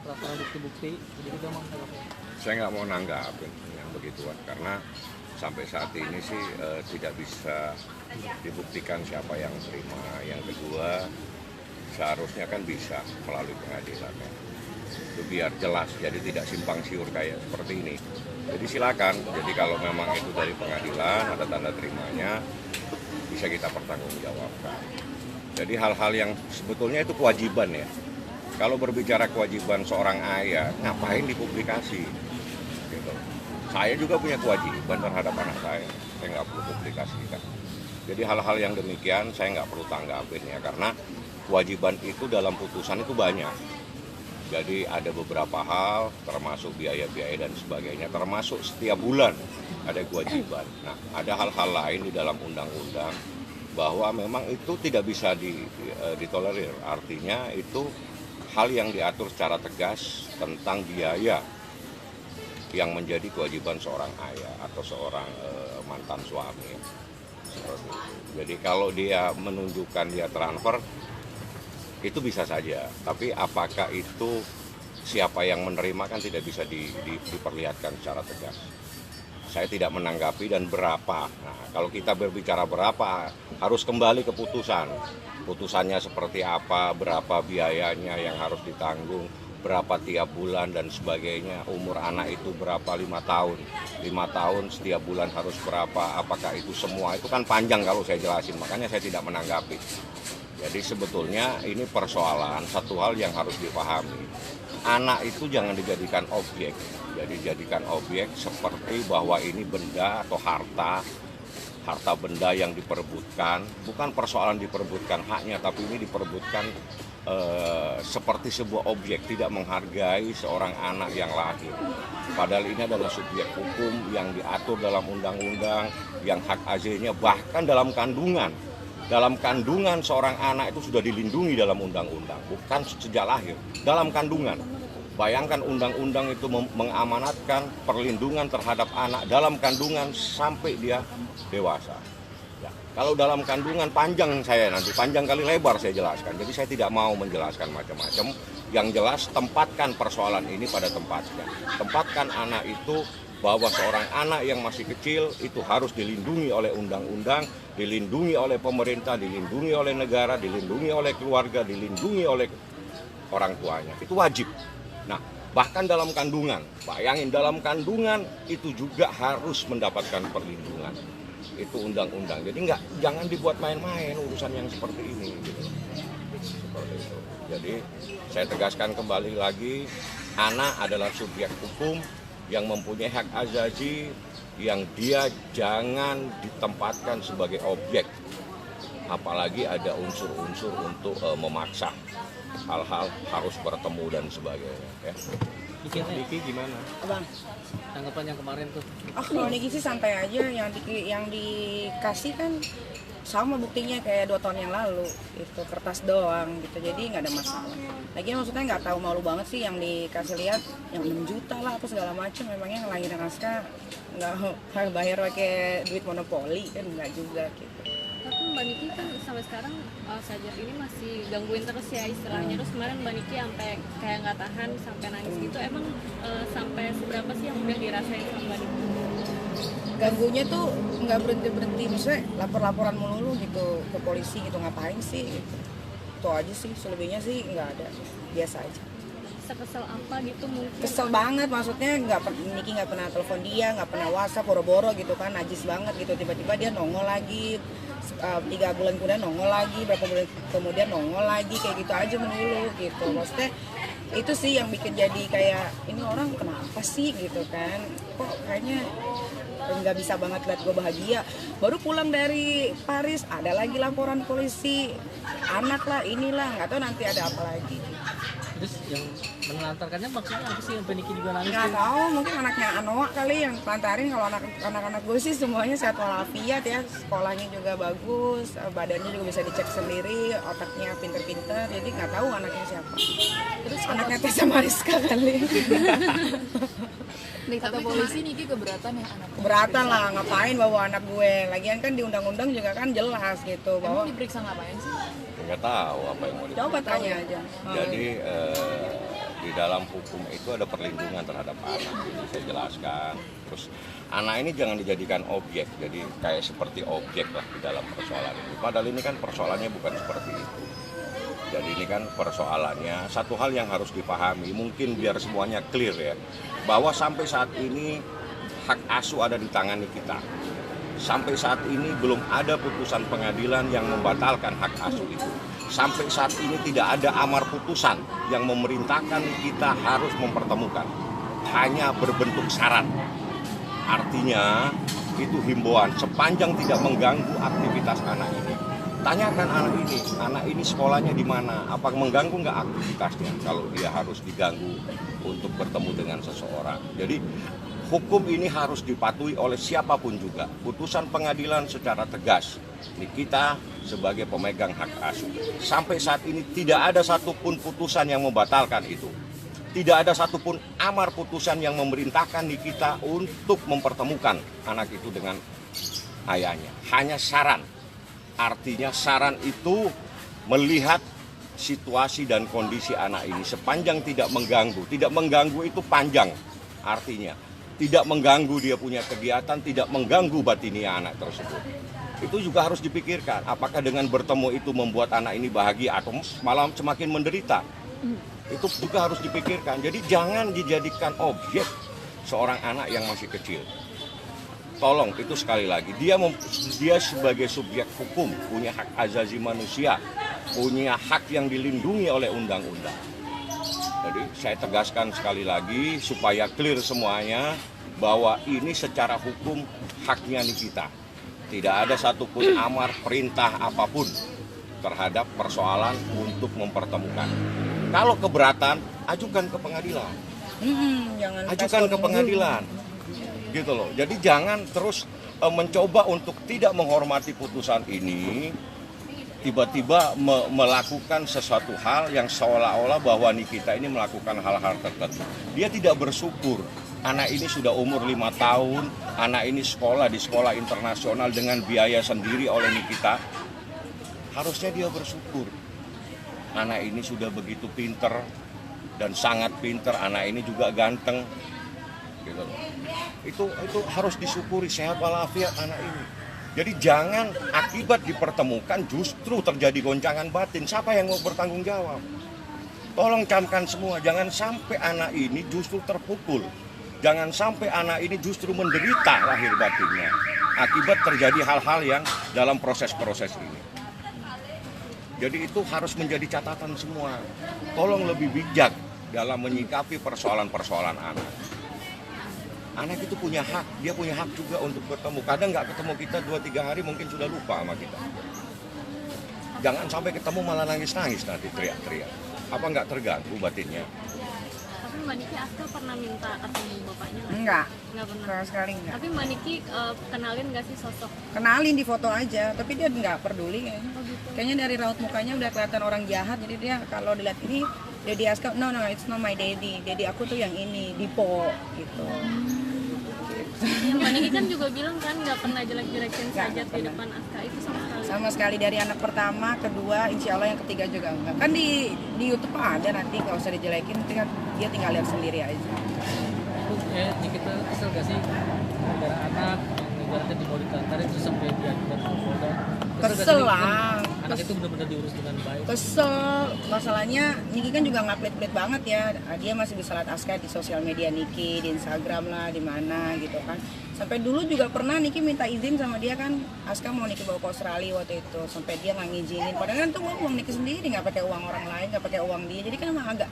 laporan bukti-bukti, jadi kita mau menanggapi. Saya nggak mau nanggapin yang begituan karena sampai saat ini sih tidak bisa dibuktikan siapa yang terima. Yang kedua, seharusnya kan bisa melalui pengadilan ya. Itu biar jelas, jadi tidak simpang siur kayak seperti ini. Jadi silakan, jadi kalau memang itu dari pengadilan, ada tanda terimanya, bisa kita pertanggungjawabkan. Jadi hal-hal yang sebetulnya itu kewajiban ya. Kalau berbicara kewajiban seorang ayah, ngapain dipublikasi? Gitu. Saya juga punya kewajiban terhadap anak saya nggak perlu publikasikan. Jadi hal-hal yang demikian saya nggak perlu tanggapin ya, karena kewajiban itu dalam putusan itu banyak. Jadi ada beberapa hal, termasuk biaya-biaya dan sebagainya, termasuk setiap bulan ada kewajiban. Nah, ada hal-hal lain di dalam undang-undang bahwa memang itu tidak bisa ditolerir. Artinya itu hal yang diatur secara tegas tentang biaya yang menjadi kewajiban seorang ayah atau seorang mantan suami. Seperti itu. Jadi kalau dia menunjukkan dia transfer, itu bisa saja, tapi apakah itu siapa yang menerima kan tidak bisa diperlihatkan secara tegas. Saya tidak menanggapi dan berapa. Nah, kalau kita berbicara berapa, harus kembali ke putusan. Putusannya seperti apa, berapa biayanya yang harus ditanggung, berapa tiap bulan dan sebagainya. Umur anak itu berapa, 5 tahun. 5 tahun setiap bulan harus berapa, apakah itu semua. Itu kan panjang kalau saya jelasin, makanya saya tidak menanggapi. Jadi sebetulnya ini persoalan satu hal yang harus dipahami. Anak itu jangan dijadikan objek. Jadi jadikan objek seperti bahwa ini benda atau harta benda yang diperebutkan. Bukan persoalan diperebutkan haknya, tapi ini diperebutkan seperti sebuah objek, tidak menghargai seorang anak yang lahir. Padahal ini adalah subjek hukum yang diatur dalam undang-undang, yang hak azalnya bahkan dalam kandungan. Dalam kandungan seorang anak itu sudah dilindungi dalam undang-undang, bukan sejak lahir, dalam kandungan. Bayangkan undang-undang itu mengamanatkan perlindungan terhadap anak dalam kandungan sampai dia dewasa. Ya, kalau dalam kandungan panjang kali lebar saya jelaskan. Jadi saya tidak mau menjelaskan macam-macam. Yang jelas tempatkan persoalan ini pada tempatnya. Tempatkan anak itu bahwa seorang anak yang masih kecil itu harus dilindungi oleh undang-undang, dilindungi oleh pemerintah, dilindungi oleh negara, dilindungi oleh keluarga, dilindungi oleh orang tuanya. Itu wajib. Nah, bahkan dalam kandungan, bayangin dalam kandungan itu juga harus mendapatkan perlindungan. Itu undang-undang. Jadi jangan dibuat main-main urusan yang seperti ini. Gitu. Seperti itu. Jadi saya tegaskan kembali lagi, anak adalah subjek hukum yang mempunyai hak azazi, yang dia jangan ditempatkan sebagai objek, apalagi ada unsur-unsur untuk memaksa hal-hal harus bertemu dan sebagainya ya. Diki gimana? Abang, Tanggapan yang kemarin tuh. kalau Niki sih santai aja, yang dikasih kan sama buktinya kayak 2 tahun yang lalu, itu kertas doang gitu, jadi nggak ada masalah. Lagi maksudnya nggak tahu, malu banget sih yang dikasih lihat yang 6 juta lah apa segala macam. Memangnya ngelahirin naskah nggak bayar pakai duit monopoli kan, nggak juga gitu. Tapi Mbak Niki kan sampai sekarang Sajat ini masih gangguin terus ya istilahnya. Terus kemarin Mbak Niki sampai kayak nggak tahan sampai nangis gitu. Emang sampai seberapa sih yang udah dirasain sama Mbak Niki? Ganggunya tuh nggak berhenti, maksudnya laporan mulu gitu ke polisi gitu, ngapain sih gitu. Itu aja sih, selebihnya sih nggak ada, biasa aja. Sekesel apa gitu mungkin? Kesel banget, maksudnya Niki nggak pernah telepon dia, nggak pernah WhatsApp, boro-boro gitu kan, najis banget gitu. Tiba-tiba dia nongol lagi, 3 bulan kemudian nongol lagi, berapa bulan kemudian nongol lagi, kayak gitu aja melulu gitu. Maksudnya itu sih yang bikin jadi kayak, ini orang kenapa sih gitu kan, kok kayaknya nggak bisa banget lihat gue bahagia. Baru pulang dari Paris ada lagi laporan polisi, anak lah inilah, nggak tahu nanti ada apa lagi. Terus yang menelantarkannya maksudnya apa sih, yang Niki juga nangis? Nggak tahu, mungkin anaknya Anoa kali yang telantarin. Kalau anak-anak gue sih semuanya sehat walafiat ya, sekolahnya juga bagus, badannya juga bisa dicek sendiri, otaknya pinter-pinter. Jadi nggak tahu anaknya siapa. Terus anaknya Tessa Mariska kali. Kata polisi Niki keberatan ya anak. Keberatan lah, ngapain bawa anak gue. Lagian kan di undang-undang juga kan jelas gitu bahwa Diperiksa ngapain sih? Nggak tahu apa yang mau coba tanya aja. Jadi di dalam hukum itu ada perlindungan terhadap anak. Ini saya jelaskan. Terus anak ini jangan dijadikan objek, jadi kayak seperti objek lah di dalam persoalan ini. Padahal ini kan persoalannya bukan seperti itu. Jadi ini kan persoalannya satu hal yang harus dipahami, mungkin biar semuanya clear ya, bahwa sampai saat ini hak asuh ada di tangan kita. Sampai saat ini belum ada putusan pengadilan yang membatalkan hak asuh itu. Sampai saat ini tidak ada amar putusan yang memerintahkan kita harus mempertemukan. Hanya berbentuk syarat. Artinya itu himbauan sepanjang tidak mengganggu aktivitas anak ini. Tanyakan anak ini sekolahnya di mana? Apa mengganggu nggak aktivitasnya kalau dia harus diganggu untuk bertemu dengan seseorang? Jadi hukum ini harus dipatuhi oleh siapapun juga. Putusan pengadilan secara tegas. Ini kita sebagai pemegang hak asuh. Sampai saat ini tidak ada satupun putusan yang membatalkan itu. Tidak ada satupun amar putusan yang memerintahkan kita untuk mempertemukan anak itu dengan ayahnya. Hanya saran. Artinya saran itu melihat situasi dan kondisi anak ini sepanjang tidak mengganggu. Tidak mengganggu itu panjang artinya. Tidak mengganggu dia punya kegiatan, tidak mengganggu batinia anak tersebut. Itu juga harus dipikirkan, apakah dengan bertemu itu membuat anak ini bahagia atau malah semakin menderita. Itu juga harus dipikirkan. Jadi jangan dijadikan objek seorang anak yang masih kecil. Tolong, itu sekali lagi, dia sebagai subjek hukum, punya hak azazi manusia, punya hak yang dilindungi oleh undang-undang. Jadi saya tegaskan sekali lagi supaya clear semuanya bahwa ini secara hukum haknya Nikita. Tidak ada satupun amar perintah apapun terhadap persoalan untuk mempertemukan. Kalau keberatan, ajukan ke pengadilan. Ajukan ke pengadilan. Gitu loh. Jadi jangan terus mencoba untuk tidak menghormati putusan ini, tiba-tiba melakukan sesuatu hal yang seolah-olah bahwa Nikita ini melakukan hal-hal tertentu. Dia tidak bersyukur. Anak ini sudah umur 5 tahun, anak ini sekolah di sekolah internasional dengan biaya sendiri oleh Nikita. Harusnya dia bersyukur. Anak ini sudah begitu pinter dan sangat pinter, anak ini juga ganteng. Gitu loh. Itu harus disyukuri, sehat walafiat anak ini. Jadi jangan akibat dipertemukan justru terjadi goncangan batin. Siapa yang mau bertanggung jawab? Tolong camkan semua, jangan sampai anak ini justru terpukul. Jangan sampai anak ini justru menderita lahir batinnya akibat terjadi hal-hal yang dalam proses-proses ini. Jadi itu harus menjadi catatan semua. Tolong lebih bijak dalam menyikapi persoalan-persoalan anak. Anak itu punya hak, dia punya hak juga untuk bertemu. Kadang nggak ketemu kita 2-3 hari mungkin sudah lupa sama kita. Jangan sampai ketemu malah nangis-nangis nanti teriak-teriak. Apa nggak terganggu batinnya? Tapi Mbak Niki, Aska pernah minta ketemu bapaknya nggak? Enggak. Nggak pernah. Sama sekali enggak. Tapi Mbak Niki kenalin nggak sih sosok? Kenalin di foto aja, tapi dia nggak peduli kayaknya. Oh gitu. Kayaknya dari raut mukanya udah kelihatan orang jahat, jadi dia kalau dilihat ini Daddy Aska, no, it's not my daddy. Daddy aku tuh yang ini, Dipo gitu. Mbak Niki kan juga bilang kan nggak pernah jelek-jelekin Nggak Sajat di pernah. depan Aska, itu sama sekali. Sama sekali dari anak pertama, kedua, insya Allah yang ketiga juga enggak. Kan di YouTube ada nanti, nggak usah dijelekin, dia tinggal lihat sendiri aja. Nikita kesel gak sih gara anak yang ibaratnya di mau dikantarin terus sampai diajukan ke Polda? Kesel lah. Anak itu benar-benar diurus dengan baik. Kesel, masalahnya Niki kan juga nggak pelit-pelit banget ya. Dia masih bisa lihat Aska di sosial media Niki, di Instagram lah, di mana gitu kan. Sampai dulu juga pernah Niki minta izin sama dia kan, Aska mau Niki bawa ke Australia waktu itu, sampai dia nggak ngizinin. Padahal kan tuh uang Niki sendiri, nggak pakai uang orang lain, nggak pakai uang dia. Jadi kan emang agak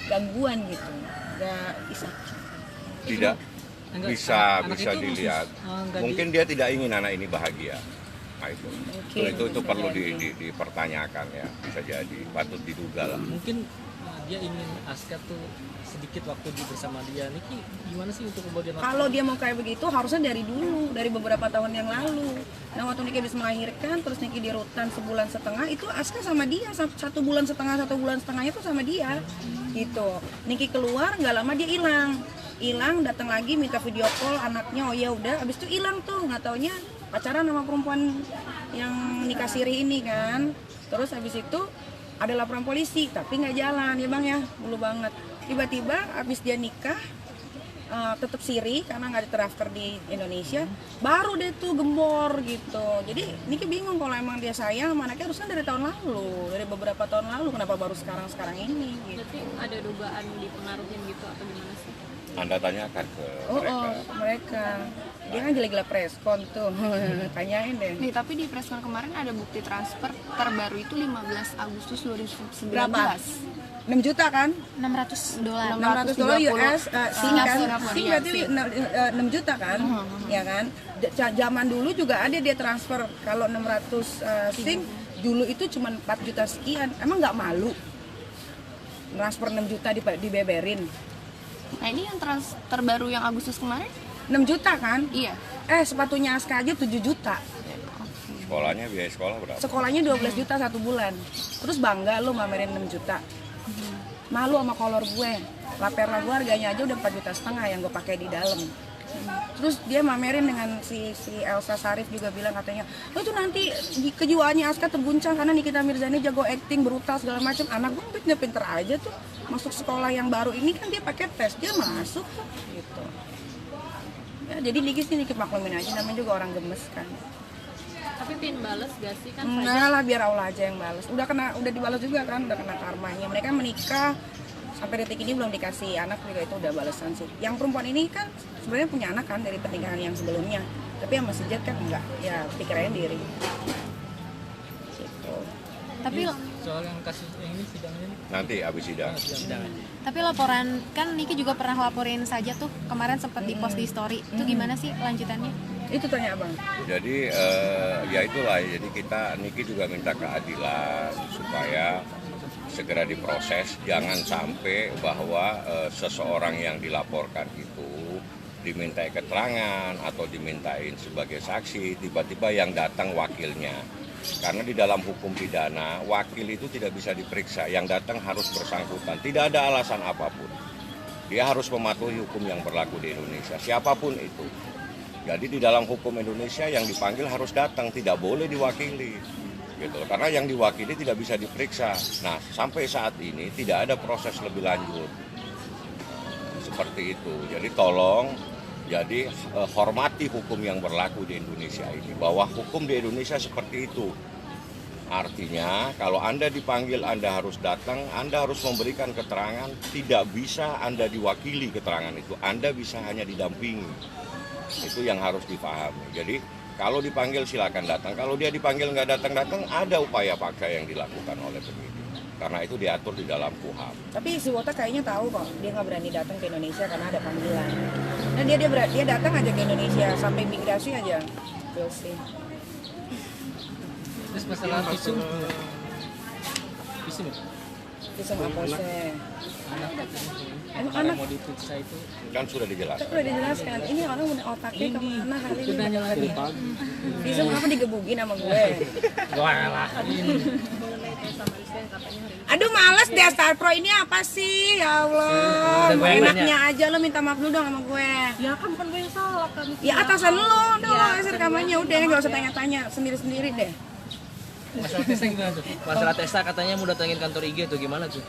gangguan gitu, nggak bisa. Tidak Enggak, bisa anak bisa itu dilihat. nggak Mungkin dia tidak ingin anak ini bahagia. Nah, itu Mungkin, itu bisa perlu jadi. dipertanyakan ya, bisa jadi, patut diduga lah. mungkin dia ingin Aska tuh sedikit waktu bersama dia. Niki gimana sih untuk kemudian Kalau dia mau kayak begitu harusnya dari dulu, dari beberapa tahun yang lalu. Nah waktu Niki habis melahirkan, terus Niki di rutan 1,5 bulan, itu Aska sama dia 1,5 bulan, 1,5 bulan itu sama dia, gitu. Niki keluar, nggak lama dia hilang, datang lagi minta video call anaknya, oh ya udah, abis itu hilang tuh, nggak taunya pacaran sama perempuan yang nikah siri ini kan. Terus habis itu ada laporan polisi, tapi nggak jalan ya bang ya, dulu banget. tiba-tiba abis dia nikah tetap siri karena nggak terdaftar di Indonesia, baru deh tuh gembor gitu. Jadi Niki bingung kalau emang dia sayang sama anaknya harusnya dari tahun lalu, dari beberapa tahun lalu, kenapa baru sekarang ini gitu. Berarti ada dugaan dipengaruhin gitu atau gimana sih? Anda tanyakan ke Mereka dia kan gila-gila preskon tuh. Tanyain deh. Nih, tapi di preskon kemarin ada bukti transfer terbaru itu 15 Agustus 2019. Berapa? 6 juta kan? $600. $600 US Sing kan? Singapura, Sing iya, berarti 6 juta kan? Ya kan? Zaman dulu juga ada dia transfer kalau 600 Sing dulu itu cuma 4 juta sekian. Emang nggak malu? Transfer 6 juta dibeberin. Nah, ini yang terbaru yang Agustus kemarin? 6 juta kan? Iya. Sepatunya Aska aja 7 juta. sekolahnya, biaya sekolah berapa? Sekolahnya 12 juta 1 bulan. Terus bangga lu mamerin 6 juta. Malu sama kolor gue. Lapera gue harganya aja udah 4,5 juta yang gue pakai di dalam. Terus dia mamerin dengan si Elsa Sarif juga bilang katanya, oh itu nanti kejiwaannya Aska terguncang karena Nikita Mirzani jago acting, brutal segala macam. Anak gue pinter aja tuh masuk sekolah yang baru ini kan dia pakai tes, dia masuk gitu. Ya, jadi Niki sih Niki maklumin aja, namanya juga orang gemes kan. Tapi pin bales gak sih kan? Enggak lah, biar Allah aja yang balas. Udah dibalas juga kan, udah kena karmanya. Mereka menikah sampai detik ini belum dikasih anak juga, itu udah balasan sih. Yang perempuan ini kan sebenarnya punya anak kan dari pernikahan yang sebelumnya. Tapi yang masih jet kan enggak, ya pikirannya diri. Gitu. Tapi Soal yang kasus yang ini sidangnya nih. Nanti habis sidang. Sidang. tapi laporan kan Niki juga pernah laporin saja tuh kemarin sempat di-post di story. Itu gimana sih lanjutannya? Itu tanya abang. Jadi ya itulah, jadi Niki juga minta keadilan supaya segera diproses, jangan sampai bahwa seseorang yang dilaporkan itu dimintai keterangan atau dimintain sebagai saksi, tiba-tiba yang datang wakilnya. Karena di dalam hukum pidana, wakil itu tidak bisa diperiksa, yang datang harus bersangkutan, tidak ada alasan apapun. Dia harus mematuhi hukum yang berlaku di Indonesia, siapapun itu. Jadi di dalam hukum Indonesia yang dipanggil harus datang, tidak boleh diwakili. Gitu. Karena yang diwakili tidak bisa diperiksa. Nah, sampai saat ini tidak ada proses lebih lanjut. Seperti itu. Jadi tolong, hormati hukum yang berlaku di Indonesia ini. Bahwa hukum di Indonesia seperti itu. Artinya kalau Anda dipanggil, Anda harus datang, Anda harus memberikan keterangan. Tidak bisa Anda diwakili keterangan itu. Anda bisa hanya didampingi. Itu yang harus dipahami. Jadi kalau dipanggil silakan datang. Kalau dia dipanggil nggak datang-datang, ada upaya paksa yang dilakukan oleh penyidik. Karena itu diatur di dalam KUHAP. Tapi si Wota kayaknya tahu kok, dia nggak berani datang ke Indonesia karena ada panggilan. Nah dia datang aja ke Indonesia sampai imigrasi aja. Terus sih. Terus masalah visum. Visum. Visum apa sih? Anak Emang kalau anak mau diperiksa itu. Kan sudah dijelaskan. udah dijelaskan. Ini orang udah otaknya kemana kali ini? Nanya lagi. Visum apa digebugin sama gue? Gua ngalahin. Mengenai Tessa Marissa yang katanya hari ini Aduh males deh, Star Pro ini apa sih? Ya Allah, Udah gue yang enaknya aja lo minta maaf dulu dong sama gue. ya kan bukan gue yang salah kan. Ya atasan lo, udah lo kasih rekamannya, udah nggak usah tanya-tanya, sendiri-sendiri deh. Masalah tesnya gimana tuh? Masalah Tessa katanya mau datengin kantor IG tuh gimana tuh?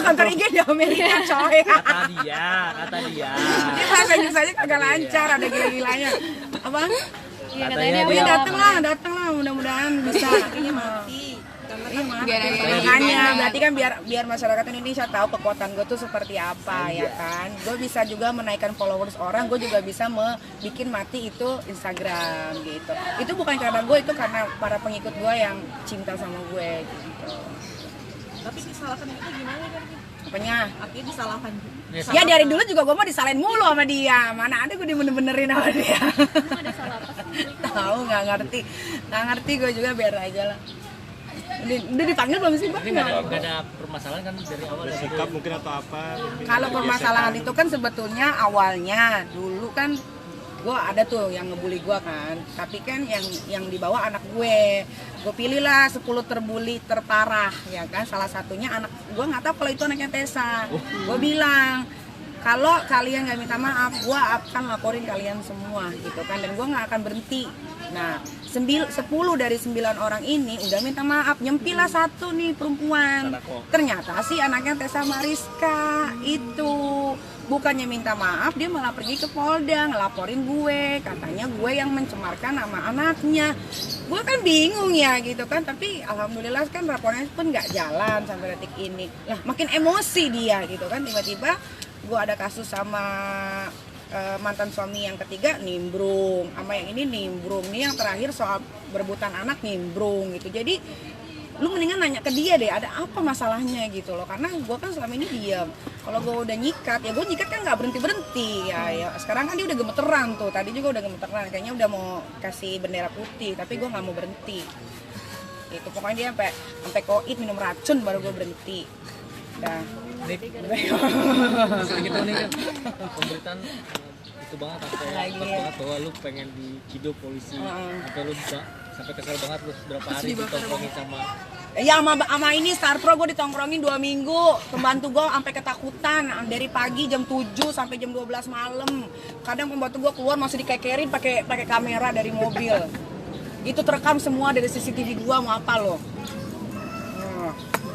Kantor IG di Amerika coy. Kata dia. Dia bahasa Inggris aja kagak lancar, ada gila-gilanya. Apa? Iya, Katanya Oh ya dia datang lah, mudah-mudahan bisa. Ini mati. Iya mati. Makanya berarti kan biar masyarakat Indonesia tahu kekuatan gue tuh seperti apa ya kan. Gue bisa juga menaikkan followers orang, gue juga bisa bikin mati itu Instagram gitu. Itu bukan karena gue, itu karena para pengikut gue yang cinta sama gue gitu. Tapi disalahkan itu gimana kan? Apanya? Artinya disalahkan. Ya dari dulu juga gue mau disalahin mulu sama dia. Mana ada gue dibener-benerin sama dia. ada salah apa sih? Tahu nggak ngerti gue juga, biar aja lah. Udah dipanggil belum sih bang? Jadi nggak ada permasalahan kan dari awal. Sikap mungkin atau apa? Kalau permasalahan itu kan sebetulnya awalnya dulu kan gue ada tuh yang ngebully gue kan, tapi kan yang dibawa anak gue pilih lah 10 terbully terparah ya kan, salah satunya anak gue, nggak tahu kalau itu anaknya Tessa. Gue bilang kalau kalian nggak minta maaf, gue akan laporin kalian semua gitu kan, dan gue nggak akan berhenti Nah, 10 dari 9 orang ini udah minta maaf, nyempilah satu nih perempuan. Ternyata sih anaknya Tessa Mariska itu bukannya minta maaf, dia malah pergi ke Polda ngelaporin gue, katanya gue yang mencemarkan nama anaknya. Gue kan bingung ya gitu kan, tapi alhamdulillah kan rapornya pun nggak jalan sampai detik ini. Lah makin emosi dia gitu kan, tiba-tiba gue ada kasus sama mantan suami yang ketiga nimbrung, sama yang ini nimbrung, nih yang terakhir soal berebutan anak nimbrung gitu. Jadi lu mendingan nanya ke dia deh, ada apa masalahnya gitu loh, karena gue kan selama ini diam. Kalau gue udah nyikat, ya gue nyikat kan nggak berhenti ya. Sekarang kan dia udah gemeteran tuh, tadi juga udah gemeteran, kayaknya udah mau kasih bendera putih, tapi gue nggak mau berhenti. Itu pokoknya dia sampai koit minum racun baru gue berhenti. Dah. Nik, sedikit nih kan pemberitaan itu banget sampai banget bahwa lu pengen diciduk polisi, sampai lu bisa sampai kesel banget lu berapa hari ditongkrongin sama sama ini Star Pro gue ditongkrongin 2 minggu, pembantu gue sampai ketakutan dari pagi jam 7 sampai jam 12 malam. Kadang pembantu gue keluar masih dikekerin pakai kamera dari mobil. Gitu terekam semua dari CCTV gue, mau apa lo?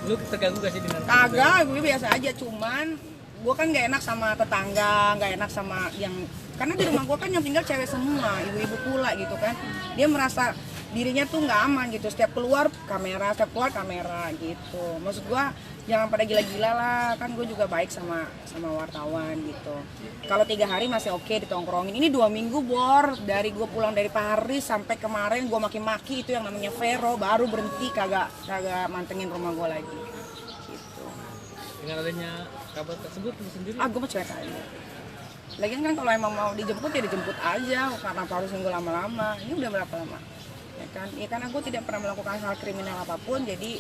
lu terganggu gak sih dengan Kagak, gue biasa aja, cuman gue kan gak enak sama tetangga, gak enak sama yang, karena di rumah gue kan yang tinggal cewek semua, ibu-ibu pula gitu kan. Dia merasa dirinya tuh nggak aman gitu, setiap keluar kamera gitu. Maksud gue jangan pada gila-gila lah, kan gue juga baik sama wartawan gitu. Kalau 3 hari masih oke ditongkrongin, ini 2 minggu Bor, dari gue pulang dari Paris sampai kemarin gue maki-maki itu yang namanya Vero, baru berhenti kagak mantengin rumah gue lagi gitu. dengan adanya kabar tersebut lu sendiri? Gue mau cuek aja. Lagian kan kalau emang mau dijemput ya dijemput aja, karena harus nunggu lama-lama. Ini udah berapa lama? Ya kan aku tidak pernah melakukan hal kriminal apapun, jadi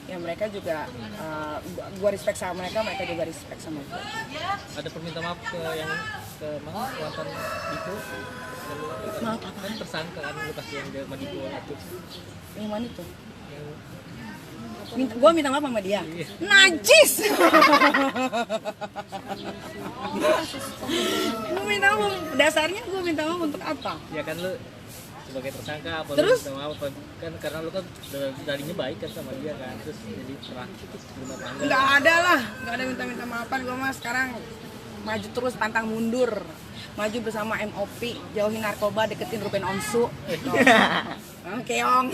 ya mereka juga gue respect sama mereka juga respect sama gue. Ada perminta maaf ke yang ke mana mantan itu? Maaf apa? Kan tersangka kan lu kasih yang dia mandi gua itu. Yang mana tuh? Yang Gue minta maaf sama dia. Najis. Gue minta maaf, dasarnya gue minta maaf untuk apa? ya kan lu sebagai tersangka apa Terus? lu minta maaf apa? Kan karena lu kan darinya baik kan sama dia kan, terus jadi pernah rumah tangga. Nggak ada lah, nggak ada minta maafan. Gue mah sekarang maju terus pantang mundur, maju bersama MOP, jauhin narkoba, deketin Ruben Onsu. Gitu. Keong.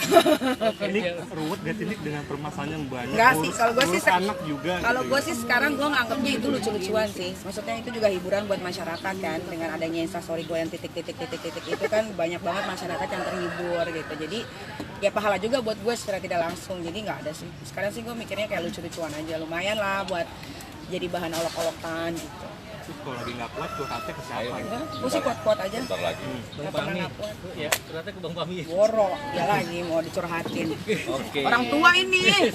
Ini ruwet gak sih Nik, dengan permasalahan yang banyak? Enggak sih, kalau gue sih anak juga. kalau gitu gue ya. sih sekarang gue nganggapnya itu lucu-lucuan sih. Maksudnya itu juga hiburan buat masyarakat kan, dengan adanya instastory gue yang titik itu kan banyak banget masyarakat yang terhibur gitu. Jadi ya pahala juga buat gue secara tidak langsung. Jadi nggak ada sih. Sekarang sih gue mikirnya kayak lucu-lucuan aja, lumayan lah buat jadi bahan olok-olokan gitu. Terus kalau lagi nggak kuat curhatnya ke siapa? Gue sih kuat-kuat aja. Bentar lagi. Bang Nggak pernah Pami. nggak kuat. Ya, ternyata ke Bang Pami. Woro, ya lagi mau dicurhatin. Oke. Orang tua ini.